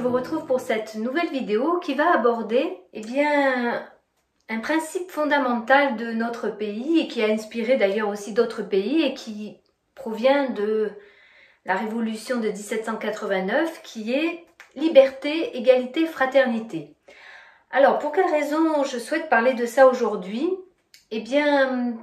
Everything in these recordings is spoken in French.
vous retrouve pour cette nouvelle vidéo qui va aborder un principe fondamental de notre pays et qui a inspiré d'ailleurs aussi d'autres pays et qui provient de la révolution de 1789 qui est liberté, égalité, fraternité. Alors pour quelle raison je souhaite parler de ça aujourd'hui? Eh bien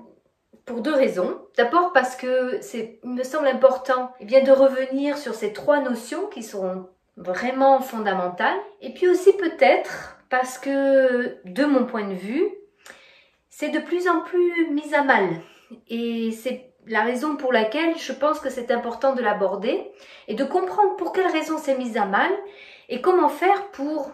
pour deux raisons. D'abord parce que il me semble important de revenir sur ces trois notions qui sont vraiment fondamentales. Et puis aussi peut-être parce que, de mon point de vue, c'est de plus en plus mis à mal. Et c'est la raison pour laquelle je pense que c'est important de l'aborder et de comprendre pour quelles raisons c'est mis à mal et comment faire pour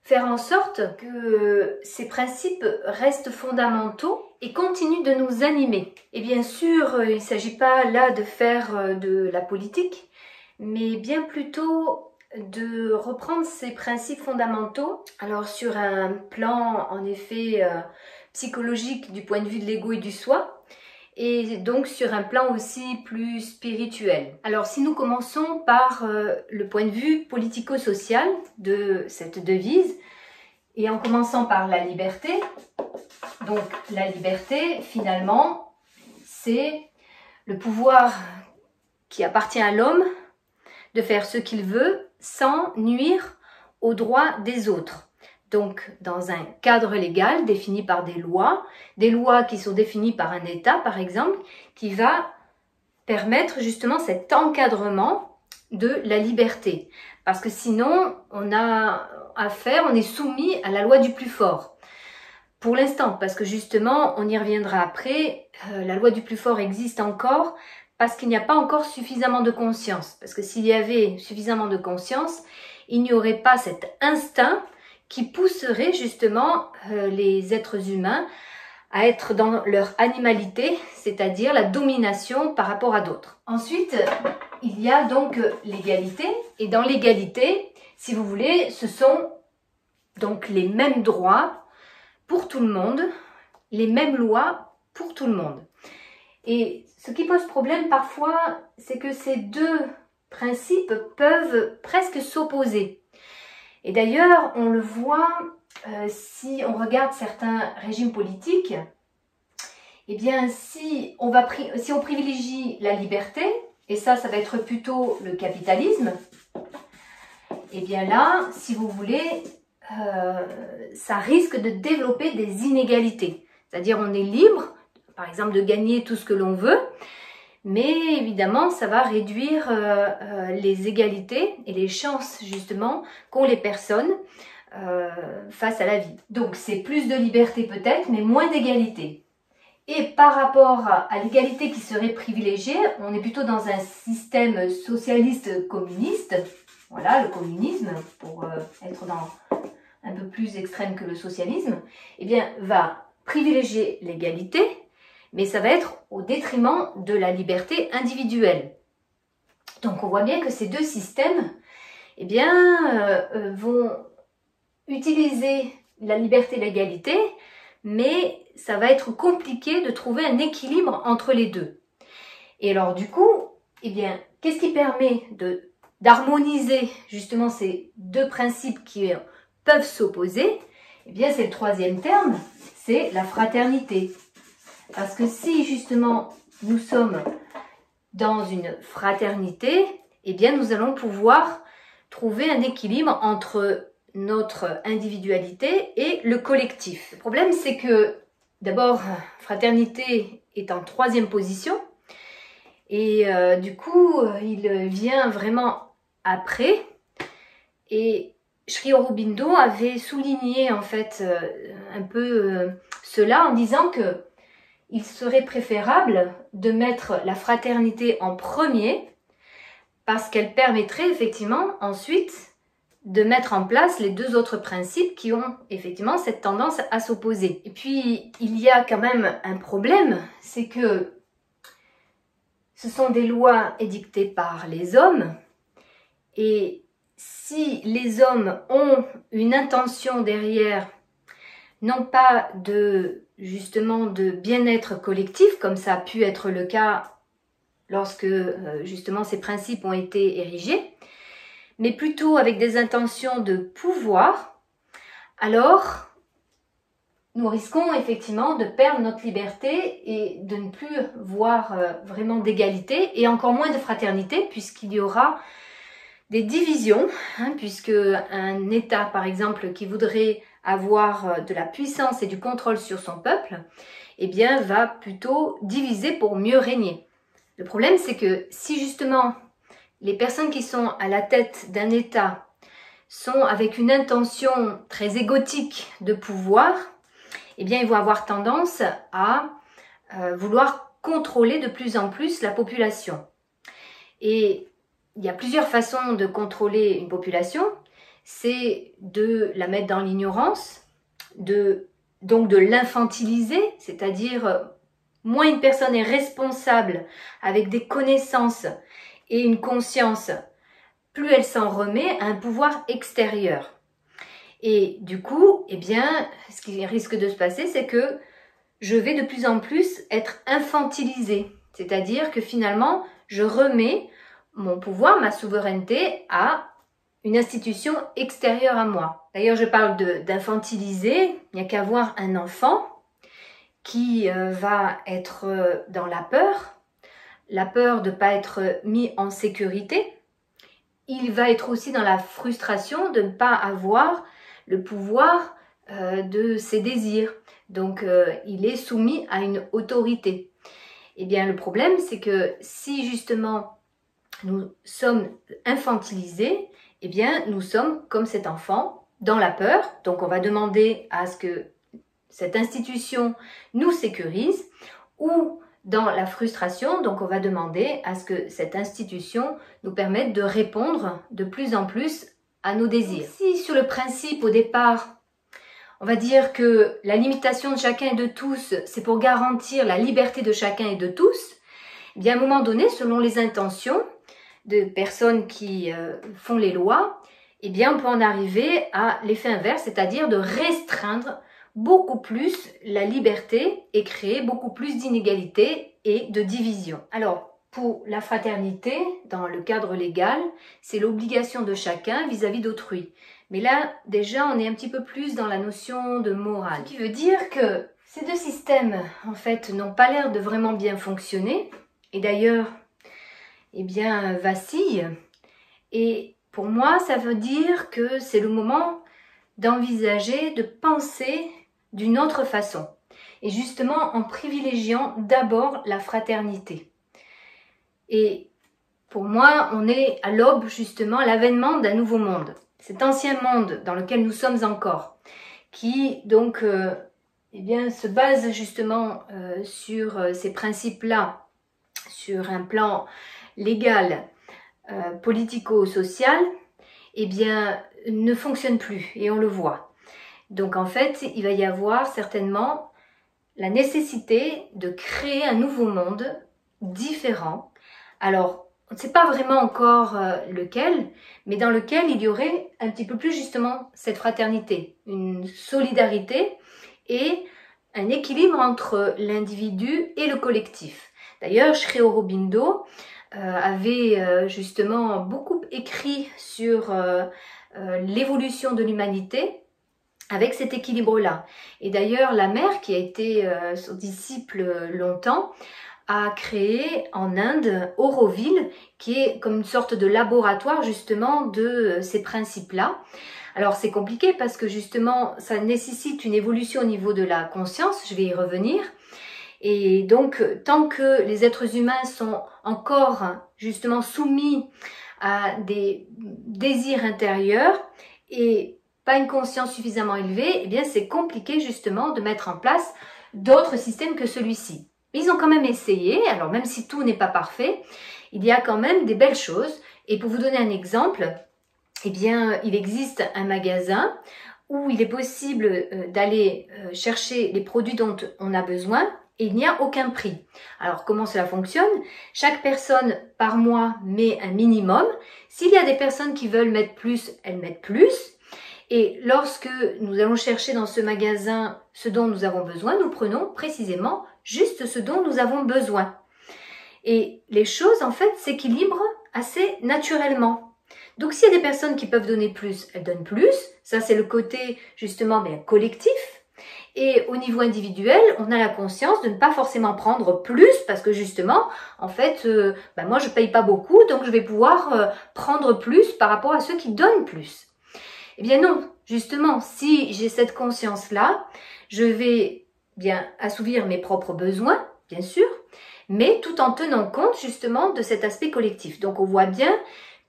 faire en sorte que ces principes restent fondamentaux et continuent de nous animer. Et bien sûr, il ne s'agit pas là de faire de la politique, mais bien plutôt de reprendre ces principes fondamentaux, alors sur un plan en effet psychologique du point de vue de l'ego et du soi, et donc sur un plan aussi plus spirituel. Alors si nous commençons par le point de vue politico-social de cette devise, et en commençant par la liberté, donc la liberté finalement c'est le pouvoir qui appartient à l'homme de faire ce qu'il veut sans nuire aux droits des autres. Donc, dans un cadre légal défini par des lois qui sont définies par un État, par exemple, qui va permettre justement cet encadrement de la liberté. Parce que sinon, on est soumis à la loi du plus fort. Pour l'instant, parce que justement, on y reviendra après, la loi du plus fort existe encore parce qu'il n'y a pas encore suffisamment de conscience. Parce que s'il y avait suffisamment de conscience, il n'y aurait pas cet instinct qui pousserait justement les êtres humains à être dans leur animalité, c'est-à-dire la domination par rapport à d'autres. Ensuite, il y a donc l'égalité. Et dans l'égalité, si vous voulez, ce sont donc les mêmes droits pour tout le monde, les mêmes lois pour tout le monde. Et ce qui pose problème parfois, c'est que ces deux principes peuvent presque s'opposer. Et d'ailleurs, on le voit si on regarde certains régimes politiques, eh bien si on privilégie la liberté, et ça va être plutôt le capitalisme, eh bien là, si vous voulez, ça risque de développer des inégalités. C'est-à-dire on est libre, par exemple, de gagner tout ce que l'on veut, mais évidemment, ça va réduire les égalités et les chances, justement, qu'ont les personnes face à la vie. Donc, c'est plus de liberté peut-être, mais moins d'égalité. Et par rapport à l'égalité qui serait privilégiée, on est plutôt dans un système socialiste communiste. Voilà, le communisme, pour être un peu plus extrême que le socialisme, eh bien, va privilégier l'égalité, mais ça va être au détriment de la liberté individuelle. Donc on voit bien que ces deux systèmes vont utiliser la liberté et l'égalité, mais ça va être compliqué de trouver un équilibre entre les deux. Et alors du coup, qu'est-ce qui permet d'harmoniser justement ces deux principes qui peuvent s'opposer? C'est le troisième terme, c'est la fraternité. Parce que si justement nous sommes dans une fraternité, nous allons pouvoir trouver un équilibre entre notre individualité et le collectif. Le problème c'est que d'abord, fraternité est en troisième position et du coup il vient vraiment après. Et Sri Aurobindo avait souligné en fait un peu cela en disant que il serait préférable de mettre la fraternité en premier parce qu'elle permettrait effectivement ensuite de mettre en place les deux autres principes qui ont effectivement cette tendance à s'opposer. Et puis, il y a quand même un problème, c'est que ce sont des lois édictées par les hommes et si les hommes ont une intention derrière, non pas justement de bien-être collectif, comme ça a pu être le cas lorsque justement ces principes ont été érigés, mais plutôt avec des intentions de pouvoir, alors nous risquons effectivement de perdre notre liberté et de ne plus voir vraiment d'égalité et encore moins de fraternité, puisqu'il y aura des divisions, puisque un État par exemple qui voudrait avoir de la puissance et du contrôle sur son peuple, eh bien va plutôt diviser pour mieux régner. Le problème, c'est que si justement les personnes qui sont à la tête d'un État sont avec une intention très égotique de pouvoir, eh bien ils vont avoir tendance à vouloir contrôler de plus en plus la population. Et il y a plusieurs façons de contrôler une population. C'est de la mettre dans l'ignorance, donc de l'infantiliser, c'est-à-dire moins une personne est responsable avec des connaissances et une conscience, plus elle s'en remet à un pouvoir extérieur. Et du coup, eh bien, ce qui risque de se passer, c'est que je vais de plus en plus être infantilisée. C'est-à-dire que finalement, je remets mon pouvoir, ma souveraineté à une institution extérieure à moi. D'ailleurs, je parle d'infantiliser. Il n'y a qu'à voir un enfant qui va être dans la peur de ne pas être mis en sécurité. Il va être aussi dans la frustration de ne pas avoir le pouvoir de ses désirs. Donc, il est soumis à une autorité. Eh bien, le problème, c'est que si justement nous sommes infantilisés, eh bien, nous sommes comme cet enfant dans la peur. Donc, on va demander à ce que cette institution nous sécurise, ou dans la frustration, donc on va demander à ce que cette institution nous permette de répondre de plus en plus à nos désirs. Si sur le principe au départ, on va dire que la limitation de chacun et de tous, c'est pour garantir la liberté de chacun et de tous, eh bien à un moment donné, selon les intentions de personnes qui font les lois, eh bien on peut en arriver à l'effet inverse, c'est-à-dire de restreindre beaucoup plus la liberté et créer beaucoup plus d'inégalités et de division. Alors, pour la fraternité, dans le cadre légal, c'est l'obligation de chacun vis-à-vis d'autrui. Mais là, déjà, on est un petit peu plus dans la notion de morale. Ce qui veut dire que ces deux systèmes, en fait, n'ont pas l'air de vraiment bien fonctionner. Et d'ailleurs, eh bien, vacillent. Et pour moi, ça veut dire que c'est le moment d'envisager, de penser d'une autre façon, et justement en privilégiant d'abord la fraternité. Et pour moi, on est à l'aube justement, à l'avènement d'un nouveau monde. Cet ancien monde dans lequel nous sommes encore, qui donc eh bien, se base justement sur ces principes-là, sur un plan légal, politico-social, eh bien, ne fonctionne plus, et on le voit. Donc en fait, il va y avoir certainement la nécessité de créer un nouveau monde différent. Alors, on ne sait pas vraiment encore lequel, mais dans lequel il y aurait un petit peu plus justement cette fraternité, une solidarité et un équilibre entre l'individu et le collectif. D'ailleurs, Sri Aurobindo avait justement beaucoup écrit sur l'évolution de l'humanité avec cet équilibre-là. Et d'ailleurs, la mère, qui a été son disciple longtemps, a créé en Inde Auroville, qui est comme une sorte de laboratoire justement de ces principes-là. Alors c'est compliqué parce que justement, ça nécessite une évolution au niveau de la conscience, je vais y revenir. Et donc, tant que les êtres humains sont encore justement soumis à des désirs intérieurs et pas une conscience suffisamment élevée, eh bien c'est compliqué justement de mettre en place d'autres systèmes que celui-ci. Mais ils ont quand même essayé, alors même si tout n'est pas parfait, il y a quand même des belles choses. Et pour vous donner un exemple, eh bien il existe un magasin où il est possible d'aller chercher les produits dont on a besoin et il n'y a aucun prix. Alors comment cela fonctionne? Chaque personne par mois met un minimum. S'il y a des personnes qui veulent mettre plus, elles mettent plus. Et lorsque nous allons chercher dans ce magasin ce dont nous avons besoin, nous prenons précisément juste ce dont nous avons besoin. Et les choses en fait s'équilibrent assez naturellement. Donc s'il y a des personnes qui peuvent donner plus, elles donnent plus. Ça c'est le côté justement collectif. Et au niveau individuel, on a la conscience de ne pas forcément prendre plus parce que justement, en fait, moi je paye pas beaucoup, donc je vais pouvoir prendre plus par rapport à ceux qui donnent plus. Eh bien non, justement, si j'ai cette conscience-là, je vais bien assouvir mes propres besoins, bien sûr, mais tout en tenant compte justement de cet aspect collectif. Donc on voit bien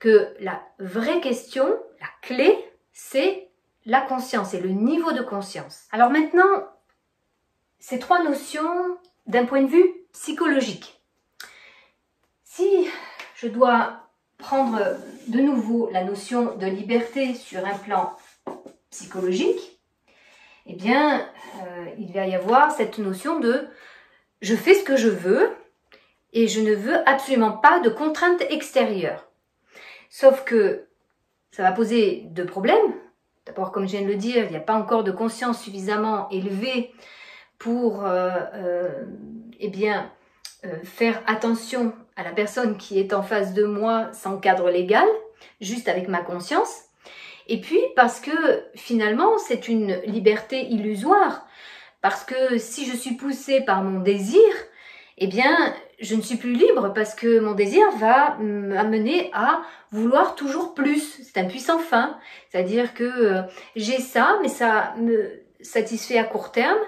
que la vraie question, la clé, c'est la conscience et le niveau de conscience. Alors maintenant, ces trois notions d'un point de vue psychologique. Si je dois prendre de nouveau la notion de liberté sur un plan psychologique, eh bien, il va y avoir cette notion de « je fais ce que je veux et je ne veux absolument pas de contraintes extérieures ». Sauf que ça va poser deux problèmes. D'abord, comme je viens de le dire, il n'y a pas encore de conscience suffisamment élevée pour faire attention à la personne qui est en face de moi sans cadre légal, juste avec ma conscience. Et puis parce que finalement, c'est une liberté illusoire. Parce que si je suis poussée par mon désir, eh bien, je ne suis plus libre parce que mon désir va m'amener à vouloir toujours plus. C'est un puissant fin. C'est-à-dire que j'ai ça, mais ça me satisfait à court terme.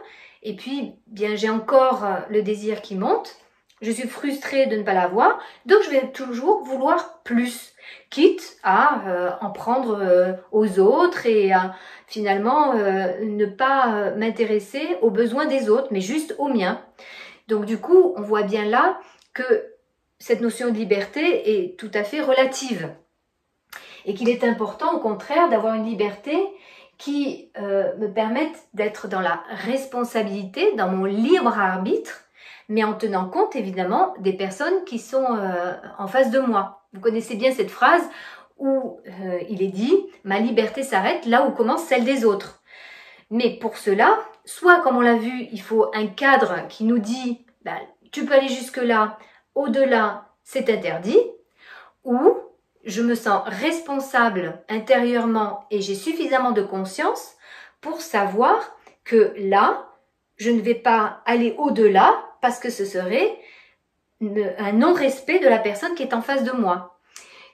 Et puis, bien, j'ai encore le désir qui monte. Je suis frustrée de ne pas l'avoir. Donc, je vais toujours vouloir plus. Quitte à en prendre aux autres et à finalement ne pas m'intéresser aux besoins des autres, mais juste aux miens. Donc du coup, on voit bien là que cette notion de liberté est tout à fait relative et qu'il est important au contraire d'avoir une liberté qui me permette d'être dans la responsabilité, dans mon libre arbitre, mais en tenant compte évidemment des personnes qui sont en face de moi. Vous connaissez bien cette phrase où il est dit « ma liberté s'arrête là où commence celle des autres ». Mais pour cela, soit comme on l'a vu, il faut un cadre qui nous dit tu peux aller jusque-là, au-delà, c'est interdit, ou je me sens responsable intérieurement et j'ai suffisamment de conscience pour savoir que là, je ne vais pas aller au-delà parce que ce serait un non-respect de la personne qui est en face de moi.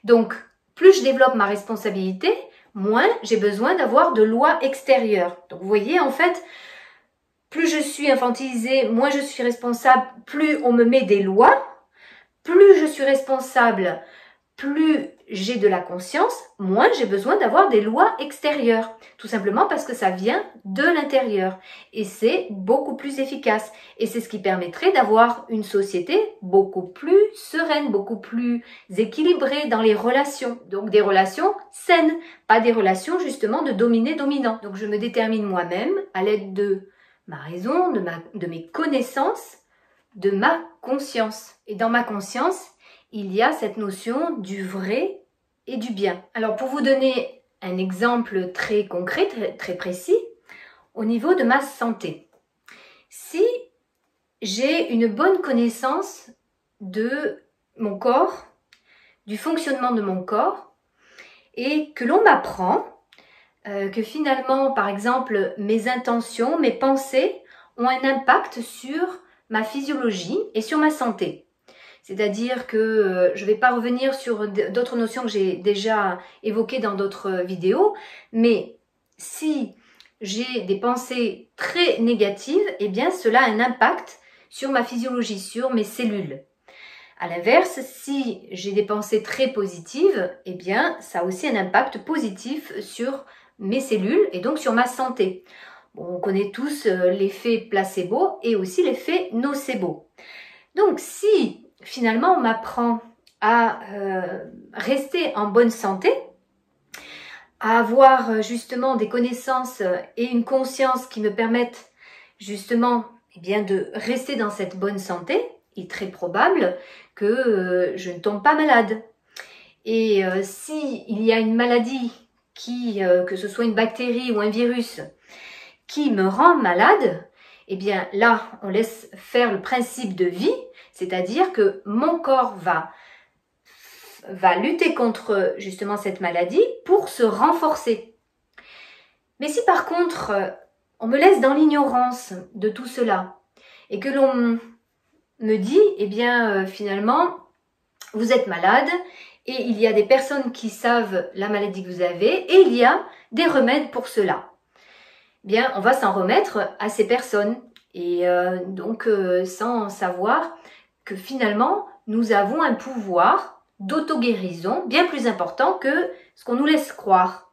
Donc, plus je développe ma responsabilité, moins j'ai besoin d'avoir de lois extérieures. Donc, vous voyez, en fait, plus je suis infantilisée, moins je suis responsable, plus on me met des lois, plus je suis responsable, plus j'ai de la conscience, moins j'ai besoin d'avoir des lois extérieures. Tout simplement parce que ça vient de l'intérieur. Et c'est beaucoup plus efficace. Et c'est ce qui permettrait d'avoir une société beaucoup plus sereine, beaucoup plus équilibrée dans les relations. Donc des relations saines, pas des relations justement de dominé-dominant. Donc je me détermine moi-même à l'aide de ma raison, de mes connaissances, de ma conscience. Et dans ma conscience, il y a cette notion du vrai et du bien. Alors pour vous donner un exemple très concret, très précis, au niveau de ma santé. Si j'ai une bonne connaissance de mon corps, du fonctionnement de mon corps, et que l'on m'apprend que finalement, par exemple, mes intentions, mes pensées ont un impact sur ma physiologie et sur ma santé. C'est-à-dire que je ne vais pas revenir sur d'autres notions que j'ai déjà évoquées dans d'autres vidéos, mais si j'ai des pensées très négatives, eh bien cela a un impact sur ma physiologie, sur mes cellules. À l'inverse, si j'ai des pensées très positives, eh bien ça a aussi un impact positif sur mes cellules et donc sur ma santé. Bon, on connaît tous l'effet placebo et aussi l'effet nocebo. Donc si finalement, on m'apprend à rester en bonne santé, à avoir justement des connaissances et une conscience qui me permettent justement de rester dans cette bonne santé. Il est très probable que je ne tombe pas malade. Et s'il y a une maladie, que ce soit une bactérie ou un virus, qui me rend malade, eh bien là, on laisse faire le principe de vie. C'est-à-dire que mon corps va va lutter contre justement cette maladie pour se renforcer. Mais si par contre, on me laisse dans l'ignorance de tout cela et que l'on me dit, eh bien finalement, vous êtes malade et il y a des personnes qui savent la maladie que vous avez et il y a des remèdes pour cela. Eh bien, on va s'en remettre à ces personnes et donc sans savoir que finalement, nous avons un pouvoir d'auto-guérison bien plus important que ce qu'on nous laisse croire.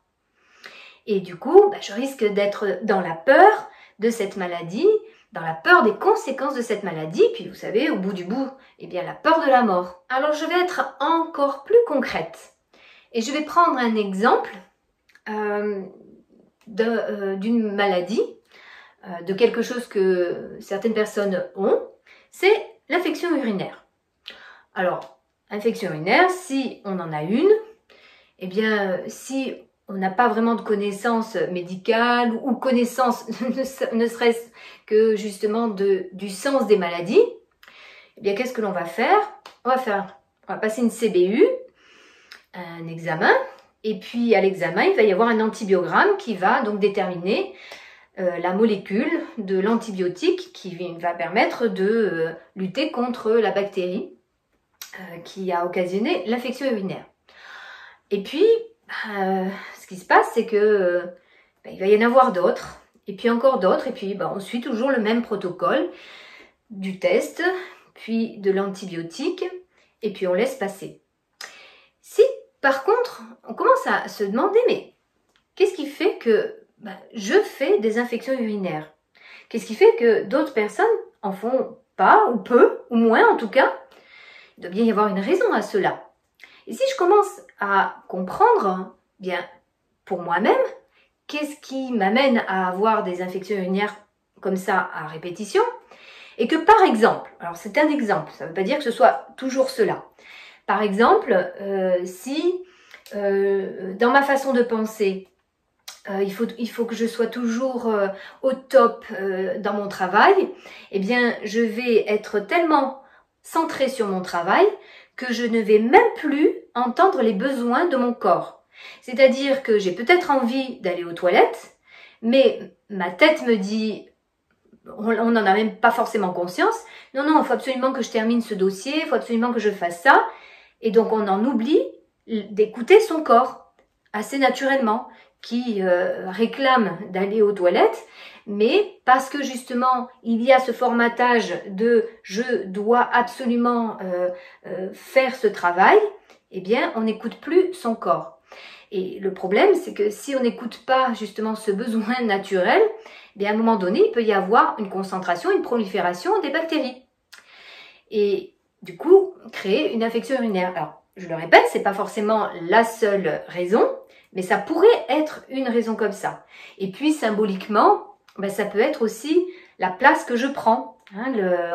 Et du coup, je risque d'être dans la peur de cette maladie, dans la peur des conséquences de cette maladie, puis vous savez, au bout du bout, eh bien la peur de la mort. Alors je vais être encore plus concrète et je vais prendre un exemple d'une maladie, de quelque chose que certaines personnes ont, c'est l'infection urinaire. Alors, infection urinaire, si on en a une, eh bien si on n'a pas vraiment de connaissances médicales ou connaissances ne serait-ce que justement du sens des maladies, eh bien qu'est-ce que l'on va faire? On va passer une CBU, un examen, et puis à l'examen, il va y avoir un antibiogramme qui va donc déterminer la molécule de l'antibiotique qui va permettre de lutter contre la bactérie qui a occasionné l'infection urinaire. Et puis, ce qui se passe, c'est que il va y en avoir d'autres, et puis encore d'autres, et puis on suit toujours le même protocole du test, puis de l'antibiotique, et puis on laisse passer. Si, par contre, on commence à se demander, mais qu'est-ce qui fait que je fais des infections urinaires? Qu'est-ce qui fait que d'autres personnes en font pas, ou peu, ou moins en tout cas? Il doit bien y avoir une raison à cela. Et si je commence à comprendre, bien, pour moi-même, qu'est-ce qui m'amène à avoir des infections urinaires comme ça à répétition, et que par exemple, alors c'est un exemple, ça ne veut pas dire que ce soit toujours cela. Par exemple, si dans ma façon de penser, il faut que je sois toujours au top dans mon travail, eh bien je vais être tellement centrée sur mon travail que je ne vais même plus entendre les besoins de mon corps. C'est-à-dire que j'ai peut-être envie d'aller aux toilettes, mais ma tête me dit, on n'en a même pas forcément conscience, non, il faut absolument que je termine ce dossier, il faut absolument que je fasse ça, et donc on en oublie d'écouter son corps, assez naturellement, qui réclame d'aller aux toilettes, mais parce que justement il y a ce formatage de je dois absolument faire ce travail, eh bien on n'écoute plus son corps. Et le problème, c'est que si on n'écoute pas justement ce besoin naturel, eh bien à un moment donné, il peut y avoir une concentration, une prolifération des bactéries. Et du coup, créer une infection urinaire. Alors, je le répète, c'est pas forcément la seule raison, mais ça pourrait être une raison comme ça. Et puis, symboliquement, ça peut être aussi la place que je prends. Hein,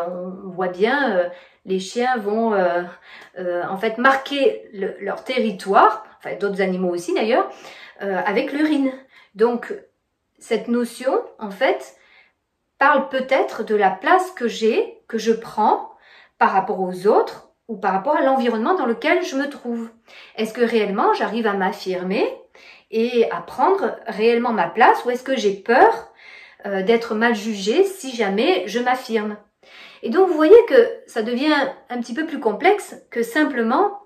on voit bien, les chiens vont en fait marquer leur territoire, enfin d'autres animaux aussi d'ailleurs, avec l'urine. Donc, cette notion, en fait, parle peut-être de la place que j'ai, que je prends par rapport aux autres ou par rapport à l'environnement dans lequel je me trouve. Est-ce que réellement j'arrive à m'affirmer et à prendre réellement ma place, ou est-ce que j'ai peur d'être mal jugée si jamais je m'affirme? Et donc vous voyez que ça devient un petit peu plus complexe que simplement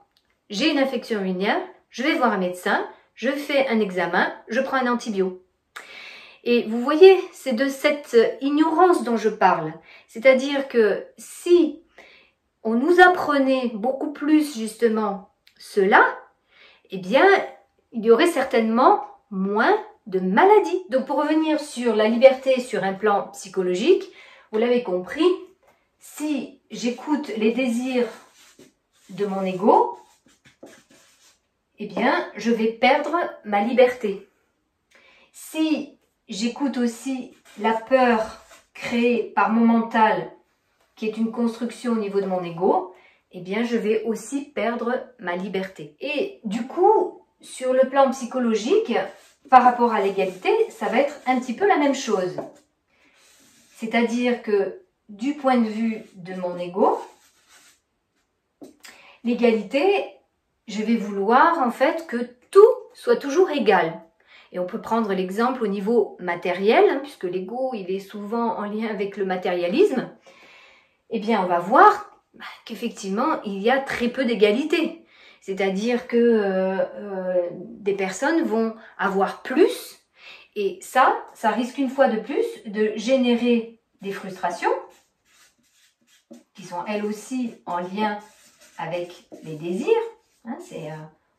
j'ai une infection urinaire, je vais voir un médecin, je fais un examen, je prends un antibio. Et vous voyez, c'est de cette ignorance dont je parle. C'est-à-dire que si on nous apprenait beaucoup plus justement cela, eh bien, il y aurait certainement moins de maladies. Donc pour revenir sur la liberté sur un plan psychologique, vous l'avez compris, si j'écoute les désirs de mon ego, eh bien, je vais perdre ma liberté. Si j'écoute aussi la peur créée par mon mental, qui est une construction au niveau de mon ego, eh bien, je vais aussi perdre ma liberté. Et du coup, sur le plan psychologique, par rapport à l'égalité, ça va être un petit peu la même chose. C'est-à-dire que du point de vue de mon ego, l'égalité, je vais vouloir en fait que tout soit toujours égal. Et on peut prendre l'exemple au niveau matériel, hein, puisque l'ego il est souvent en lien avec le matérialisme. Eh bien, on va voir qu'effectivement, il y a très peu d'égalité. C'est-à-dire que des personnes vont avoir plus, et ça risque une fois de plus de générer des frustrations, qui sont elles aussi en lien avec les désirs. Hein,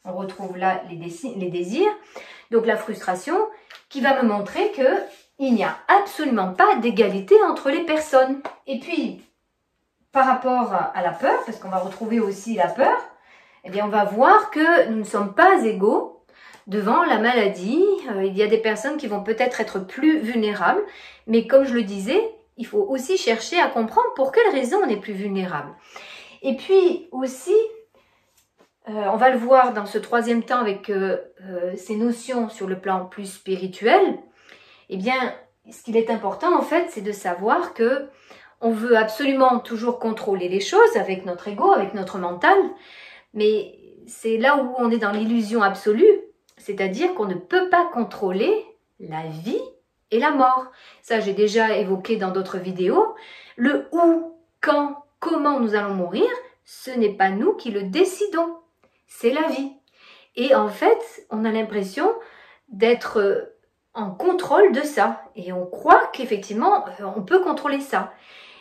on retrouve là les désirs. Donc la frustration qui va me montrer qu'il n'y a absolument pas d'égalité entre les personnes. Et puis, par rapport à la peur, parce qu'on va retrouver aussi la peur, eh bien on va voir que nous ne sommes pas égaux devant la maladie. Il y a des personnes qui vont peut-être être plus vulnérables, mais comme je le disais, il faut aussi chercher à comprendre pour quelles raisons on est plus vulnérable. Et puis aussi, on va le voir dans ce troisième temps avec ces notions sur le plan plus spirituel, eh bien, ce qu'il est important en fait, c'est de savoir que on veut absolument toujours contrôler les choses avec notre ego, avec notre mental, mais c'est là où on est dans l'illusion absolue, c'est-à-dire qu'on ne peut pas contrôler la vie et la mort. Ça, j'ai déjà évoqué dans d'autres vidéos. Le où, quand, comment nous allons mourir, ce n'est pas nous qui le décidons, c'est la vie. Et en fait, on a l'impression d'être en contrôle de ça. Et on croit qu'effectivement, on peut contrôler ça.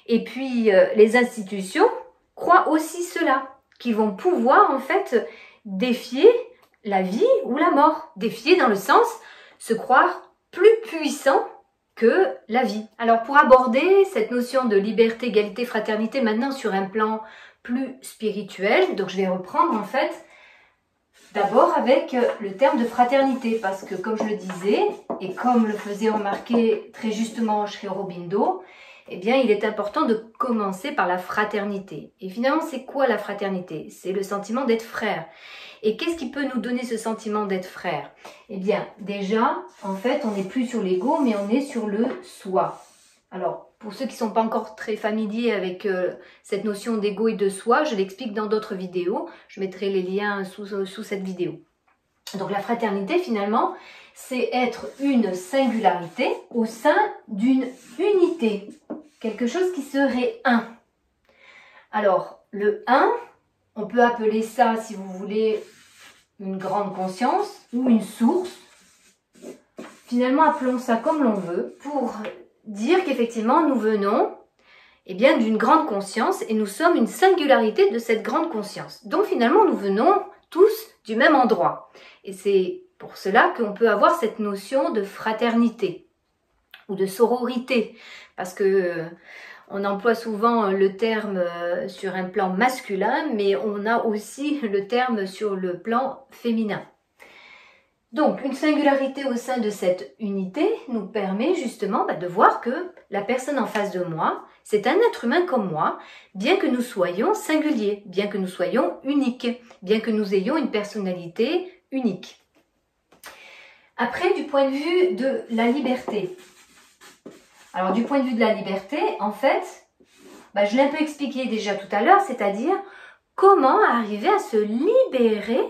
Et puis, les institutions croient aussi cela, qu'ils vont pouvoir en fait défier la vie ou la mort. Défier dans le sens, se croire plus puissant que la vie. Alors pour aborder cette notion de liberté, égalité, fraternité maintenant sur un plan plus spirituel, donc je vais reprendre en fait d'abord avec le terme de fraternité, parce que comme je le disais, et comme le faisait remarquer très justement Sri Aurobindo, eh bien, il est important de commencer par la fraternité. Et finalement, c'est quoi la fraternité? C'est le sentiment d'être frère. Et qu'est-ce qui peut nous donner ce sentiment d'être frère? Eh bien, déjà, en fait, on n'est plus sur l'ego, mais on est sur le soi. Alors, pour ceux qui ne sont pas encore très familiers avec cette notion d'ego et de soi, je l'explique dans d'autres vidéos. Je mettrai les liens sous cette vidéo. Donc, la fraternité, finalement, c'est être une singularité au sein d'une unité. Quelque chose qui serait un. Alors, le un, on peut appeler ça, si vous voulez, une grande conscience ou une source. Finalement, appelons ça comme l'on veut pour dire qu'effectivement, nous venons bien, d'une grande conscience et nous sommes une singularité de cette grande conscience. Donc, finalement, nous venons tous du même endroit. Et c'est pour cela qu'on peut avoir cette notion de fraternité ou de sororité, parce que on emploie souvent le terme sur un plan masculin, mais on a aussi le terme sur le plan féminin. Donc, une singularité au sein de cette unité nous permet justement de voir que la personne en face de moi, c'est un être humain comme moi, bien que nous soyons singuliers, bien que nous soyons uniques, bien que nous ayons une personnalité unique. Après, du point de vue de la liberté. Alors, du point de vue de la liberté, en fait, je l'ai un peu expliqué déjà tout à l'heure, c'est-à-dire comment arriver à se libérer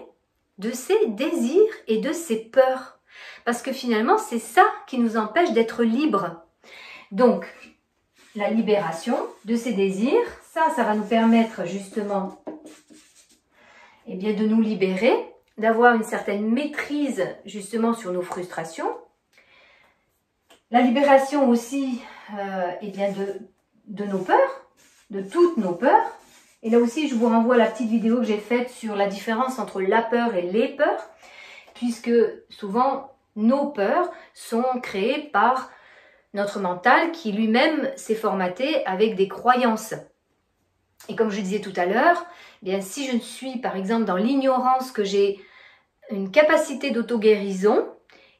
de ses désirs et de ses peurs. Parce que finalement, c'est ça qui nous empêche d'être libres. Donc, la libération de ses désirs, ça va nous permettre justement de nous libérer, d'avoir une certaine maîtrise justement sur nos frustrations. La libération aussi de nos peurs, de toutes nos peurs. Et là aussi, je vous renvoie à la petite vidéo que j'ai faite sur la différence entre la peur et les peurs, puisque souvent, nos peurs sont créées par notre mental qui lui-même s'est formaté avec des croyances. Et comme je disais tout à l'heure, si je suis par exemple dans l'ignorance que j'ai une capacité d'auto-guérison,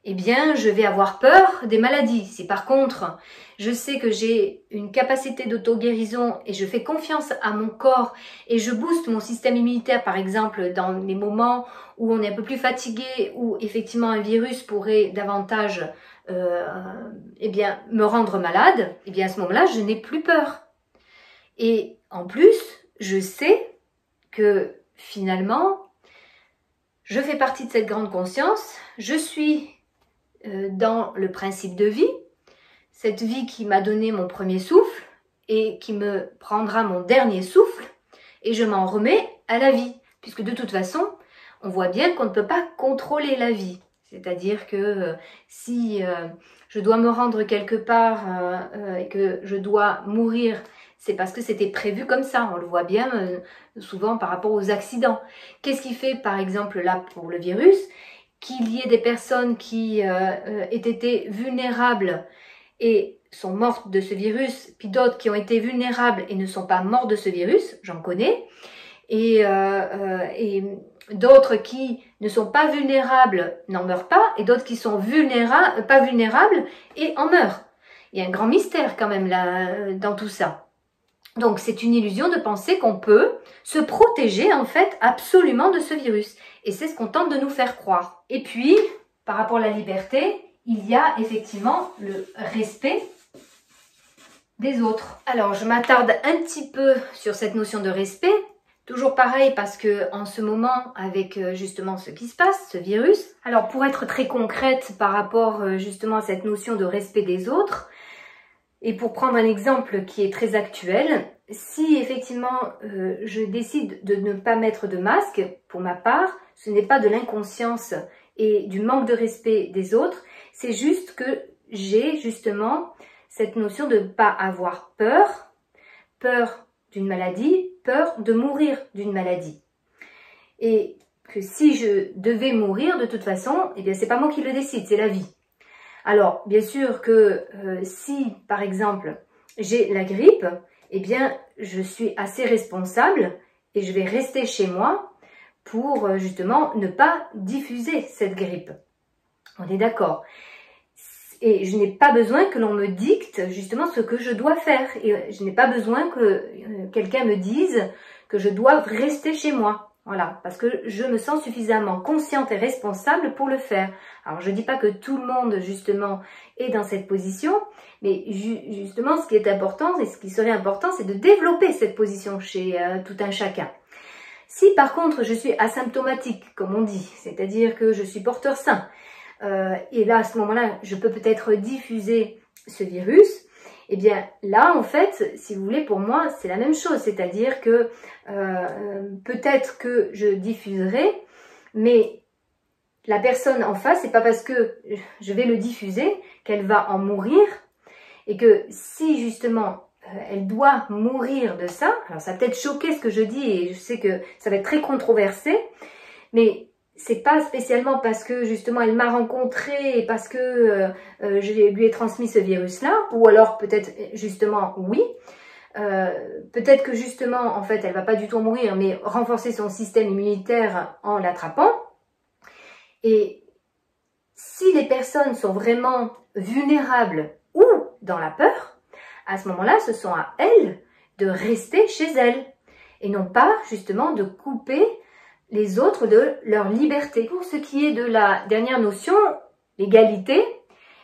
je vais avoir peur des maladies. Si par contre, je sais que j'ai une capacité d'auto-guérison et je fais confiance à mon corps et je booste mon système immunitaire, par exemple, dans les moments où on est un peu plus fatigué, où effectivement un virus pourrait davantage me rendre malade, à ce moment-là, je n'ai plus peur. Et en plus, je sais que finalement, Je fais partie de cette grande conscience, je suis dans le principe de vie, cette vie qui m'a donné mon premier souffle et qui me prendra mon dernier souffle, et je m'en remets à la vie, puisque de toute façon, on voit bien qu'on ne peut pas contrôler la vie. C'est-à-dire que si je dois me rendre quelque part et que je dois mourir, c'est parce que c'était prévu comme ça. On le voit bien souvent par rapport aux accidents. Qu'est-ce qui fait, par exemple, là pour le virus, qu'il y ait des personnes qui aient été vulnérables et sont mortes de ce virus, puis d'autres qui ont été vulnérables et ne sont pas morts de ce virus, j'en connais, et d'autres qui ne sont pas vulnérables n'en meurent pas, et d'autres qui sont pas vulnérables et en meurent. Il y a un grand mystère quand même là dans tout ça. Donc c'est une illusion de penser qu'on peut se protéger en fait absolument de ce virus. Et c'est ce qu'on tente de nous faire croire. Et puis, par rapport à la liberté, il y a effectivement le respect des autres. Alors je m'attarde un petit peu sur cette notion de respect. Toujours pareil parce que en ce moment, avec justement ce qui se passe, ce virus, alors pour être très concrète par rapport justement à cette notion de respect des autres, et pour prendre un exemple qui est très actuel, si effectivement je décide de ne pas mettre de masque, pour ma part, ce n'est pas de l'inconscience et du manque de respect des autres, c'est juste que j'ai justement cette notion de ne pas avoir peur, peur d'une maladie, peur de mourir d'une maladie. Et que si je devais mourir de toute façon, eh bien c'est pas moi qui le décide, c'est la vie. Alors bien sûr que si par exemple j'ai la grippe, eh bien je suis assez responsable et je vais rester chez moi pour justement ne pas diffuser cette grippe. On est d'accord. Et je n'ai pas besoin que l'on me dicte justement ce que je dois faire. Et je n'ai pas besoin que quelqu'un me dise que je dois rester chez moi. Voilà, parce que je me sens suffisamment consciente et responsable pour le faire. Alors je ne dis pas que tout le monde justement est dans cette position, mais justement ce qui est important et ce qui serait important, c'est de développer cette position chez tout un chacun. Si par contre je suis asymptomatique, comme on dit, c'est-à-dire que je suis porteur sain, et là, à ce moment-là, je peux peut-être diffuser ce virus. Eh bien, là, en fait, si vous voulez, pour moi, c'est la même chose. C'est-à-dire que peut-être que je diffuserai, mais la personne en face, c'est pas parce que je vais le diffuser qu'elle va en mourir. Et que si, justement, elle doit mourir de ça, alors ça va peut-être choquer ce que je dis, et je sais que ça va être très controversé, mais c'est pas spécialement parce que justement elle m'a rencontré et parce que je lui ai transmis ce virus-là, ou alors peut-être justement oui, peut-être que justement en fait elle va pas du tout mourir, mais renforcer son système immunitaire en l'attrapant. Et si les personnes sont vraiment vulnérables ou dans la peur, à ce moment-là, ce sont à elles de rester chez elles et non pas justement de couper les autres de leur liberté. Pour ce qui est de la dernière notion, l'égalité,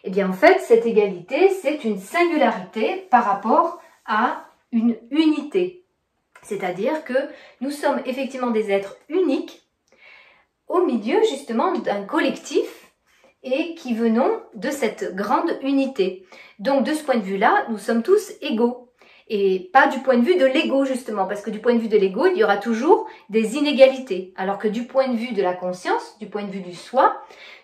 eh bien en fait cette égalité c'est une singularité par rapport à une unité. C'est-à-dire que nous sommes effectivement des êtres uniques au milieu justement d'un collectif et qui venons de cette grande unité. Donc de ce point de vue-là, nous sommes tous égaux. Et pas du point de vue de l'ego justement, parce que du point de vue de l'ego, il y aura toujours des inégalités. Alors que du point de vue de la conscience, du point de vue du soi,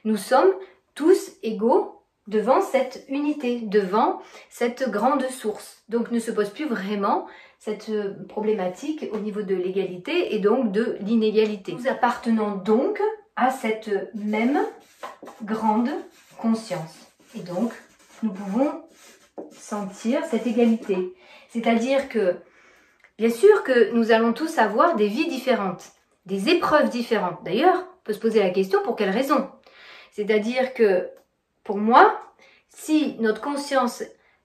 nous sommes tous égaux devant cette unité, devant cette grande source. Donc ne se pose plus vraiment cette problématique au niveau de l'égalité et donc de l'inégalité. Nous appartenons donc à cette même grande conscience. Et donc, nous pouvons sentir cette égalité. C'est-à-dire que, bien sûr que nous allons tous avoir des vies différentes, des épreuves différentes. D'ailleurs, on peut se poser la question pour quelle raison. C'est-à-dire que, pour moi, si notre conscience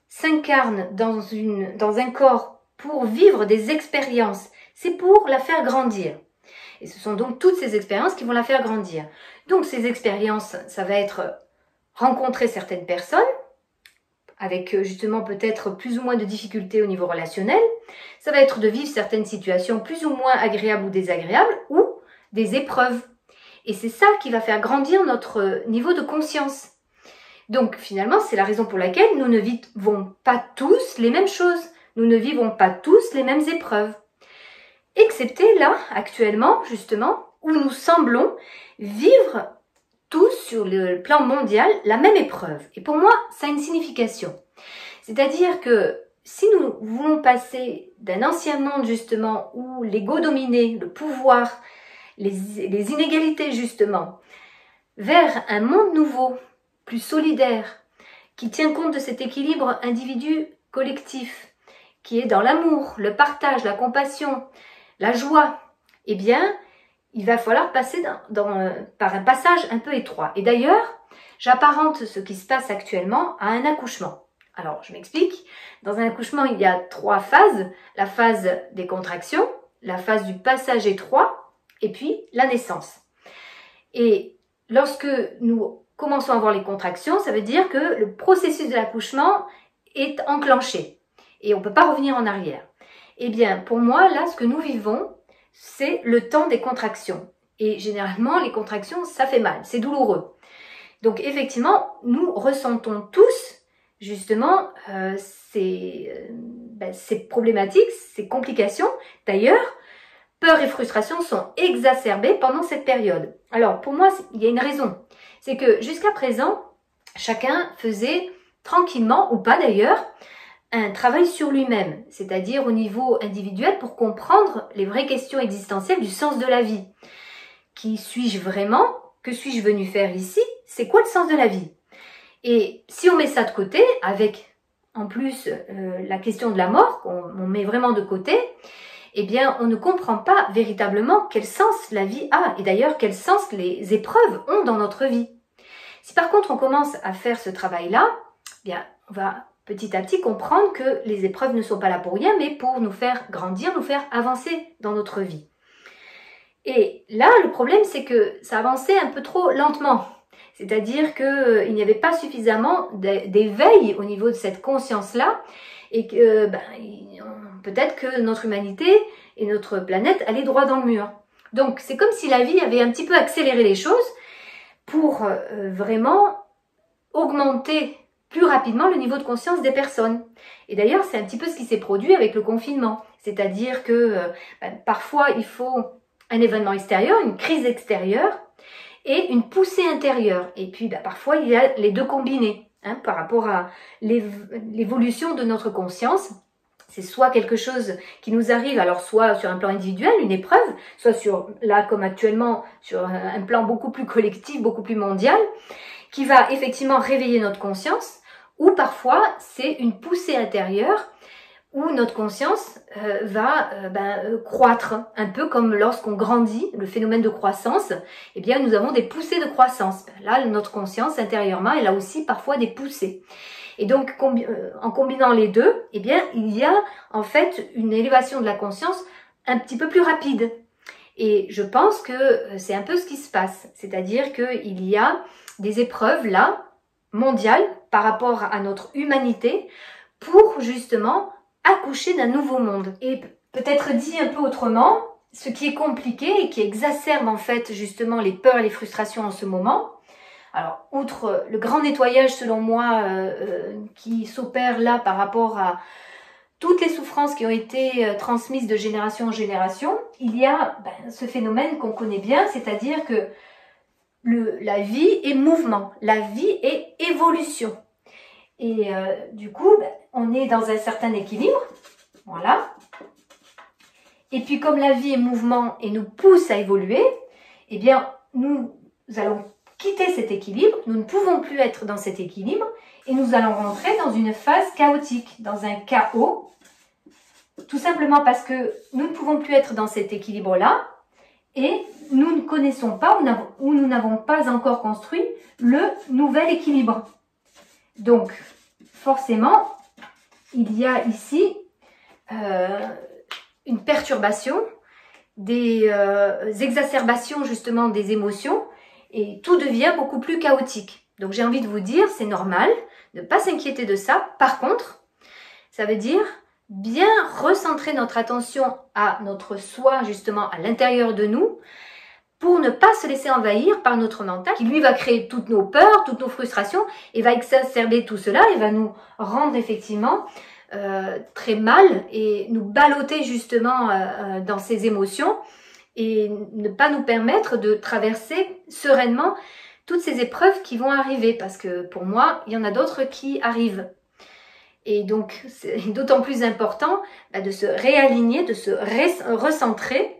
s'incarne dans un corps pour vivre des expériences, c'est pour la faire grandir. Et ce sont donc toutes ces expériences qui vont la faire grandir. Donc ces expériences, ça va être rencontrer certaines personnes, avec justement peut-être plus ou moins de difficultés au niveau relationnel. Ça va être de vivre certaines situations plus ou moins agréables ou désagréables, ou des épreuves. Et c'est ça qui va faire grandir notre niveau de conscience. Donc finalement, c'est la raison pour laquelle nous ne vivons pas tous les mêmes choses. Nous ne vivons pas tous les mêmes épreuves. Excepté là, actuellement, justement, où nous semblons vivre tous sur le plan mondial la même épreuve. Et pour moi, ça a une signification. C'est-à-dire que si nous voulons passer d'un ancien monde justement où l'ego dominait, le pouvoir, les inégalités justement, vers un monde nouveau, plus solidaire, qui tient compte de cet équilibre individu-collectif, qui est dans l'amour, le partage, la compassion, la joie, eh bien, il va falloir passer par un passage un peu étroit. Et d'ailleurs, j'apparente ce qui se passe actuellement à un accouchement. Alors, je m'explique. Dans un accouchement, il y a 3 phases. La phase des contractions, la phase du passage étroit, et puis la naissance. Et lorsque nous commençons à avoir les contractions, ça veut dire que le processus de l'accouchement est enclenché. Et on ne peut pas revenir en arrière. Eh bien, pour moi, là, ce que nous vivons, c'est le temps des contractions. Et généralement, les contractions, ça fait mal, c'est douloureux. Donc, effectivement, nous ressentons tous, justement, ces problématiques, ces complications. D'ailleurs, peur et frustration sont exacerbées pendant cette période. Alors, pour moi, il y a une raison. C'est que jusqu'à présent, chacun faisait tranquillement, ou pas d'ailleurs, un travail sur lui-même, c'est-à-dire au niveau individuel pour comprendre les vraies questions existentielles du sens de la vie. Qui suis-je vraiment? Que suis-je venu faire ici? C'est quoi le sens de la vie? Et si on met ça de côté, avec en plus la question de la mort, qu'on met vraiment de côté, eh bien on ne comprend pas véritablement quel sens la vie a, et d'ailleurs quel sens les épreuves ont dans notre vie. Si par contre on commence à faire ce travail-là, eh bien on va petit à petit comprendre que les épreuves ne sont pas là pour rien, mais pour nous faire grandir, nous faire avancer dans notre vie. Et là, le problème, c'est que ça avançait un peu trop lentement. C'est-à-dire qu'il n'y avait pas suffisamment d'éveil au niveau de cette conscience-là, et que peut-être que notre humanité et notre planète allaient droit dans le mur. Donc, c'est comme si la vie avait un petit peu accéléré les choses pour vraiment augmenter plus rapidement le niveau de conscience des personnes. Et d'ailleurs, c'est un petit peu ce qui s'est produit avec le confinement. C'est-à-dire que parfois, il faut un événement extérieur, une crise extérieure et une poussée intérieure. Et puis, parfois, il y a les deux combinés par rapport à l'évolution de notre conscience. C'est soit quelque chose qui nous arrive, alors soit sur un plan individuel, une épreuve, soit là comme actuellement, sur un plan beaucoup plus collectif, beaucoup plus mondial, qui va effectivement réveiller notre conscience, ou parfois c'est une poussée intérieure où notre conscience va croître, un peu comme lorsqu'on grandit, le phénomène de croissance, eh bien nous avons des poussées de croissance. Là, notre conscience intérieurement, elle a aussi parfois des poussées. Et donc, en combinant les deux, eh bien, il y a en fait une élévation de la conscience un petit peu plus rapide. Et je pense que c'est un peu ce qui se passe. C'est-à-dire qu'il y a des épreuves là, mondiales, par rapport à notre humanité, pour justement accoucher d'un nouveau monde. Et peut-être dit un peu autrement, ce qui est compliqué et qui exacerbe en fait justement les peurs et les frustrations en ce moment. Alors, outre le grand nettoyage selon moi qui s'opère là par rapport à toutes les souffrances qui ont été transmises de génération en génération, il y a ce phénomène qu'on connaît bien, c'est-à-dire que la vie est mouvement, la vie est évolution. Et du coup, on est dans un certain équilibre, voilà. Et puis comme la vie est mouvement et nous pousse à évoluer, eh bien nous allons quitter cet équilibre, nous ne pouvons plus être dans cet équilibre et nous allons rentrer dans une phase chaotique, dans un chaos, tout simplement parce que nous ne pouvons plus être dans cet équilibre-là et nous ne connaissons pas ou nous n'avons pas encore construit le nouvel équilibre. Donc, forcément, il y a ici une perturbation, des exacerbations justement des émotions et tout devient beaucoup plus chaotique. Donc, j'ai envie de vous dire, c'est normal de ne pas s'inquiéter de ça. Par contre, ça veut dire bien recentrer notre attention à notre soi, justement à l'intérieur de nous, pour ne pas se laisser envahir par notre mental, qui lui va créer toutes nos peurs, toutes nos frustrations, et va exacerber tout cela, et va nous rendre effectivement très mal, et nous balloter justement dans ces émotions, et ne pas nous permettre de traverser sereinement toutes ces épreuves qui vont arriver, parce que pour moi, il y en a d'autres qui arrivent. Et donc, c'est d'autant plus important de se réaligner, de se recentrer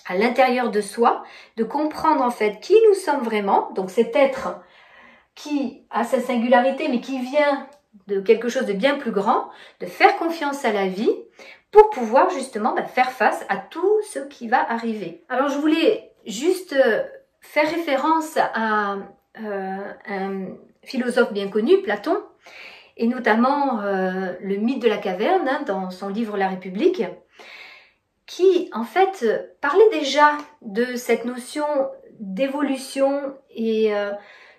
à l'intérieur de soi, de comprendre en fait qui nous sommes vraiment, donc cet être qui a sa singularité, mais qui vient de quelque chose de bien plus grand, de faire confiance à la vie, pour pouvoir justement faire face à tout ce qui va arriver. Alors je voulais juste faire référence à un philosophe bien connu, Platon, et notamment le mythe de la caverne, dans son livre La République, qui en fait parlait déjà de cette notion d'évolution et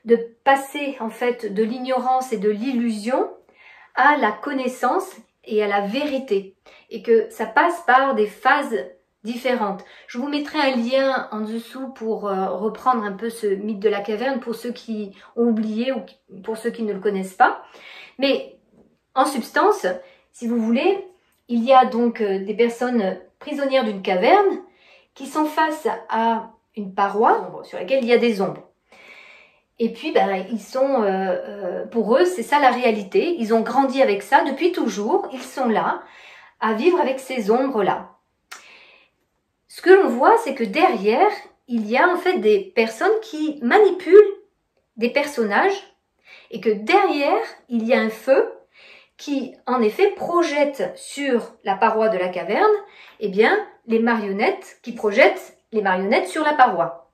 de passer en fait de l'ignorance et de l'illusion à la connaissance et à la vérité, et que ça passe par des phases différentes. Je vous mettrai un lien en dessous pour reprendre un peu ce mythe de la caverne pour ceux qui ont oublié ou pour ceux qui ne le connaissent pas. Mais en substance, si vous voulez, il y a donc des personnes prisonnières d'une caverne qui sont face à une paroi sur laquelle il y a des ombres. Et puis, ils sont, pour eux, c'est ça la réalité. Ils ont grandi avec ça depuis toujours. Ils sont là, à vivre avec ces ombres-là. Ce que l'on voit, c'est que derrière, il y a en fait des personnes qui manipulent des personnages et que derrière, il y a un feu qui, en effet, projette sur la paroi de la caverne, les marionnettes, qui projettent les marionnettes sur la paroi.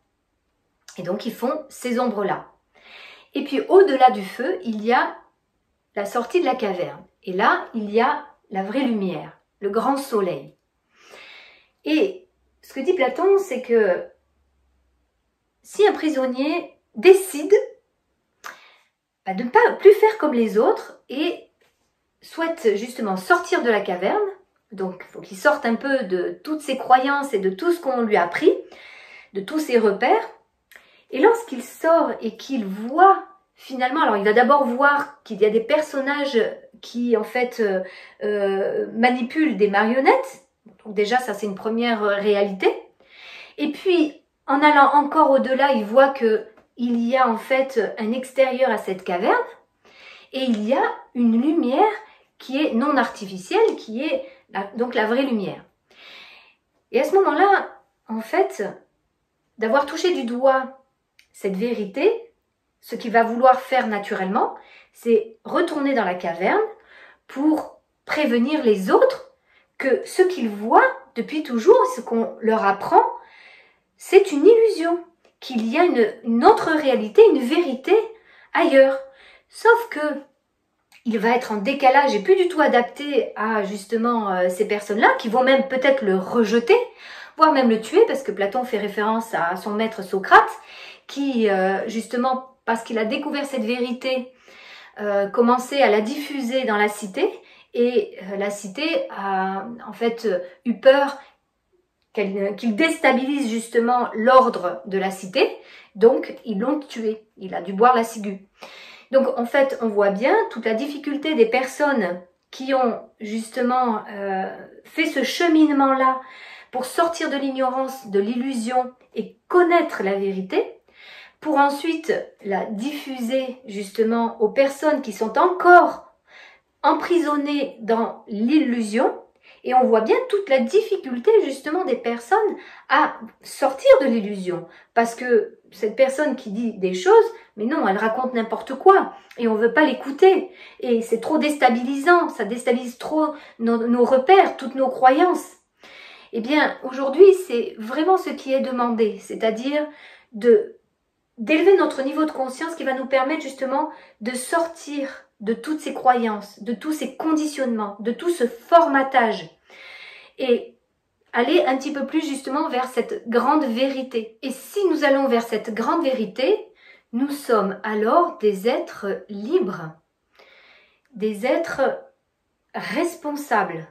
Et donc, ils font ces ombres-là. Et puis, au-delà du feu, il y a la sortie de la caverne. Et là, il y a la vraie lumière, le grand soleil. Et ce que dit Platon, c'est que si un prisonnier décide de ne pas plus faire comme les autres et souhaite justement sortir de la caverne, donc il faut qu'il sorte un peu de toutes ses croyances et de tout ce qu'on lui a appris, de tous ses repères, et lorsqu'il sort et qu'il voit finalement, alors il va d'abord voir qu'il y a des personnages qui en fait manipulent des marionnettes, donc déjà ça c'est une première réalité, et puis en allant encore au-delà, il voit que il y a en fait un extérieur à cette caverne, et il y a une lumière qui est non artificielle, qui est donc la vraie lumière. Et à ce moment-là, en fait, d'avoir touché du doigt cette vérité, ce qu'il va vouloir faire naturellement, c'est retourner dans la caverne pour prévenir les autres que ce qu'ils voient depuis toujours, ce qu'on leur apprend, c'est une illusion, qu'il y a une autre réalité, une vérité ailleurs. Sauf que il va être en décalage et plus du tout adapté à justement ces personnes-là, qui vont même peut-être le rejeter, voire même le tuer, parce que Platon fait référence à son maître Socrate, qui justement, parce qu'il a découvert cette vérité, commençait à la diffuser dans la cité, et la cité a en fait eu peur qu'il déstabilise justement l'ordre de la cité, donc ils l'ont tué, il a dû boire la ciguë. Donc en fait, on voit bien toute la difficulté des personnes qui ont justement fait ce cheminement-là pour sortir de l'ignorance, de l'illusion et connaître la vérité, pour ensuite la diffuser justement aux personnes qui sont encore emprisonnées dans l'illusion. Et on voit bien toute la difficulté justement des personnes à sortir de l'illusion. Parce que cette personne qui dit des choses, mais non, elle raconte n'importe quoi. Et on ne veut pas l'écouter. Et c'est trop déstabilisant, ça déstabilise trop nos repères, toutes nos croyances. Eh bien, aujourd'hui, c'est vraiment ce qui est demandé. C'est-à-dire d'élever notre niveau de conscience qui va nous permettre justement de sortir de toutes ces croyances, de tous ces conditionnements, de tout ce formatage et aller un petit peu plus justement vers cette grande vérité. Et si nous allons vers cette grande vérité, nous sommes alors des êtres libres, des êtres responsables.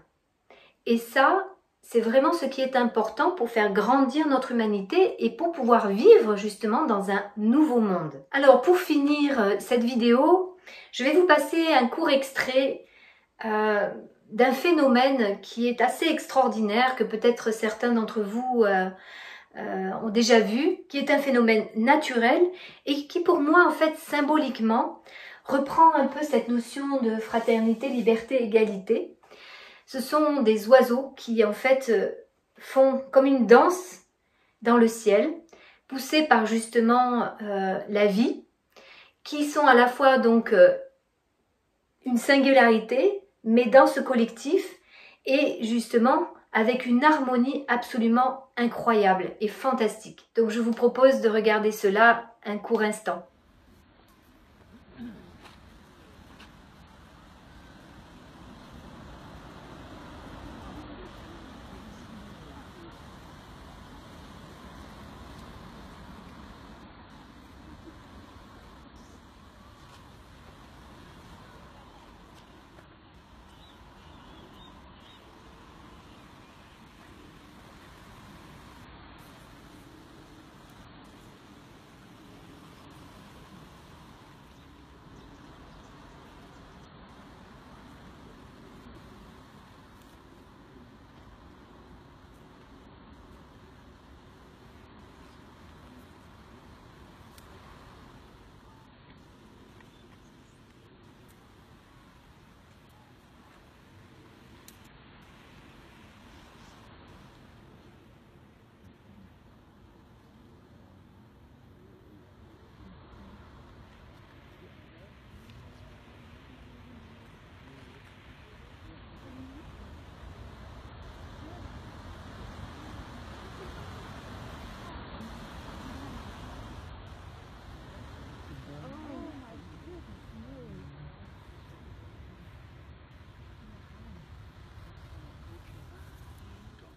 Et ça, c'est vraiment ce qui est important pour faire grandir notre humanité et pour pouvoir vivre justement dans un nouveau monde. Alors pour finir cette vidéo, je vais vous passer un court extrait d'un phénomène qui est assez extraordinaire, que peut-être certains d'entre vous ont déjà vu, qui est un phénomène naturel et qui pour moi en fait symboliquement reprend un peu cette notion de fraternité, liberté, égalité. Ce sont des oiseaux qui en fait font comme une danse dans le ciel, poussés par justement la vie, qui sont à la fois donc une singularité, mais dans ce collectif, et justement avec une harmonie absolument incroyable et fantastique. Donc je vous propose de regarder cela un court instant.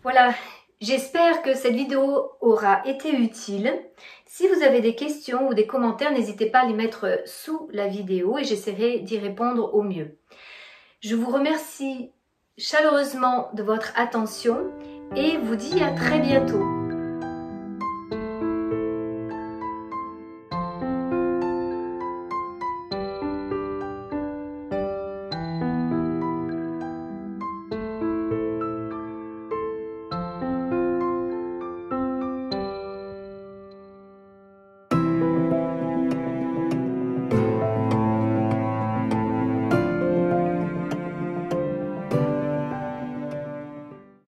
Voilà, j'espère que cette vidéo aura été utile. Si vous avez des questions ou des commentaires, n'hésitez pas à les mettre sous la vidéo et j'essaierai d'y répondre au mieux. Je vous remercie chaleureusement de votre attention et vous dis à très bientôt.